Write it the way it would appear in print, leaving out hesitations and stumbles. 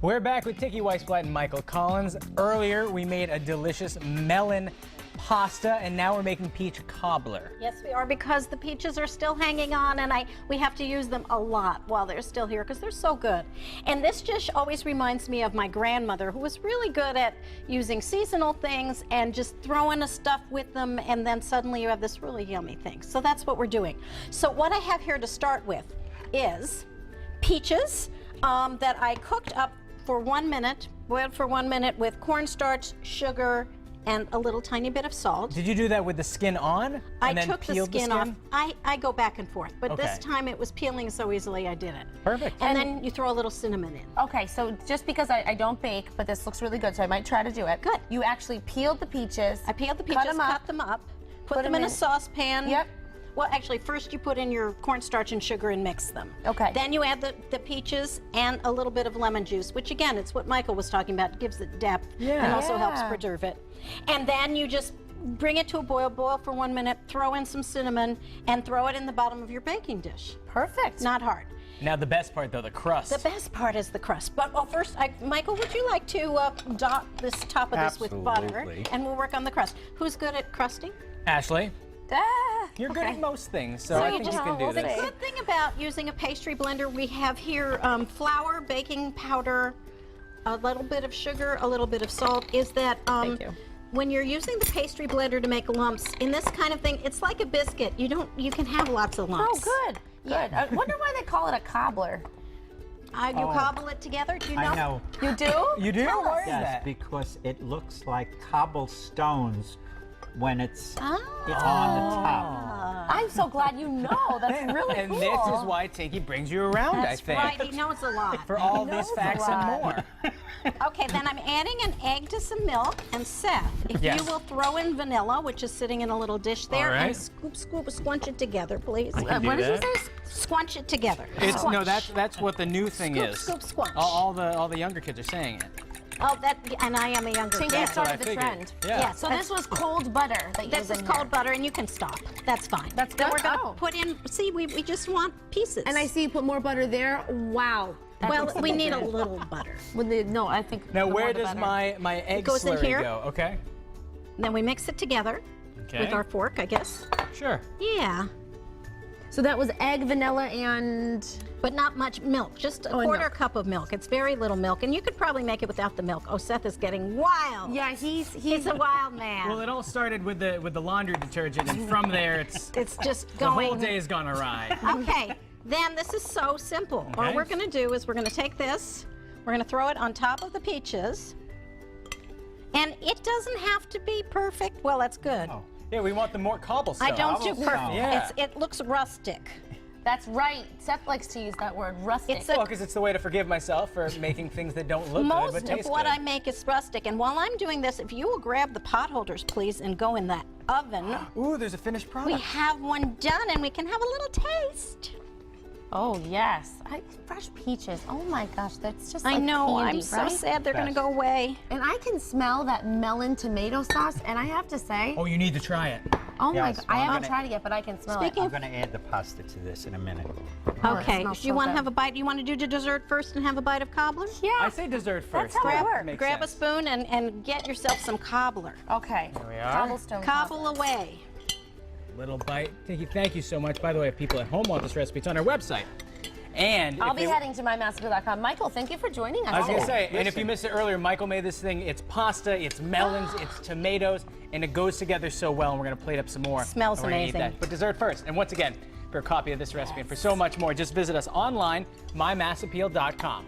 We're back with Tinky Weisblat and Michael Collins. Earlier, we made a delicious melon pasta, and now we're making peach cobbler. Yes, we are, because the peaches are still hanging on, and we have to use them a lot while they're still here because they're so good. And this dish always reminds me of my grandmother, who was really good at using seasonal things and just throwing a stuff with them, and then suddenly you have this really yummy thing. So that's what we're doing. So what I have here to start with is peaches that I cooked up for 1 minute, boiled for 1 minute with cornstarch, sugar, and a little tiny bit of salt. Did you do that with the skin on? I took the skin off. I go back and forth, but Okay. this time it was peeling so easily I did it. Perfect. And then you throw a little cinnamon in. Okay, so just because I don't bake, but this looks really good, so I might try to do it. Good. You actually peeled the peaches. I peeled the peaches, cut them up, put them in a saucepan. Yep. Well, actually, first you put in your cornstarch and sugar and mix them. Okay. Then you add the peaches and a little bit of lemon juice, which again, it's what Michael was talking about. It gives it depth and also helps preserve it. And then you just bring it to a boil for 1 minute, throw in some cinnamon, and throw it in the bottom of your baking dish. Perfect. Not hard. Now the best part, though, the crust. The best part is the crust. But first, Michael, would you like to dot this top of this with butter? Absolutely. And we'll work on the crust. Who's good at crusting? Ashley, Ah, you're good okay. at most things, so So I you think you just can do hold it this. in. The good thing about using a pastry blender, we have here flour, baking powder, a little bit of sugar, a little bit of salt, is that Thank you. when you're using the pastry blender to make lumps, in this kind of thing, it's like a biscuit. You can have lots of lumps. Oh, good. Good. I wonder why they call it a cobbler. You cobble it together, do you know? I know. You do? You do? Tell Why us. is Yes, that? because it looks like cobblestones when it's on the Ah. top. I'm so glad you know. That's really And cool. this is why Tinky brings you around, I That's think. right, he knows a lot. For all knows these a facts and lot. more. Okay, then I'm adding an egg to some milk, and Seth, if Yes. you will throw in vanilla, which is sitting in a little dish there, All right. and squunch it together, please. can do What did you that. say? Squunch it together. It's, no, Squunch. that's what the new thing Scoop, is. scoop, squunch. All the younger kids are saying it. Oh, and I am a younger Tinky kid. That's what I started the figured. trend. Yeah. Yes. So this was cold butter that you This is cold butter, and you can stop. That's fine. That's Then good. we're going to Oh. put in, see, we just want pieces. And I see you put more butter there. Wow. Well, we need a little butter. No, I think. Now, the more where the does better. my egg goes in slurry here. go? Okay. Then we mix it together Okay. with our fork, I guess. Sure. Yeah, So that was egg, vanilla, and. but not much milk, just a quarter cup of milk. It's very little milk, and you could probably make it without the milk. Oh, Seth is getting wild. Yeah, He's a wild man. Well, it all started with the laundry detergent, and from there, It's just the going. whole day has gone awry. Okay, then this is so simple. All Okay. we're going to do is we're going to take this, we're going to throw it on top of the peaches, and it doesn't have to be perfect. Well, that's good. Oh. Yeah, we want the more cobblestone. I don't do Cobblestone. perfect. Yeah. It looks rustic. That's right. Seth likes to use that word, rustic. It's Well, because it's the way to forgive myself for making things that don't look good Most but of taste what good. I make is rustic, and while I'm doing this, if you will grab the pot holders, please, and go in that oven, Ooh, there's a finished we product. have one done, and we can have a little taste. Oh, yes. Fresh peaches. Oh, my gosh. That's just I like know, candy, I'm so right? sad they're going to Best. go away. And I can smell that melon tomato sauce, and I have to say, Oh, you need to try it. oh my Yes, god, I I'm haven't gonna- tried it yet, but I can smell Speaking I'm going to add the pasta to this in a minute. Oh, it Okay, smells do you so want to good. have a bite? You want to do the dessert first and have a bite of cobbler? it. Yeah. I say dessert first. how it That works. makes Grab a sense. spoon and get yourself some cobbler. Okay. There we are. Cobblestone. Cobble away. Little bite. Tinky, thank you so much. By the way, if people at home want this recipe, it's on our website. And I'll if be they- heading to mymassappeal.com. Michael, thank you for joining us. I was going to Oh, say, and if listen. you missed it earlier, Michael made this thing. It's pasta, it's melons, it's tomatoes, and it goes together so well. And we're going to plate up some more. Smells and we're gonna eat amazing. that. But dessert first. And once again, for a copy of this recipe and for so much more, just visit us online, mymassappeal.com.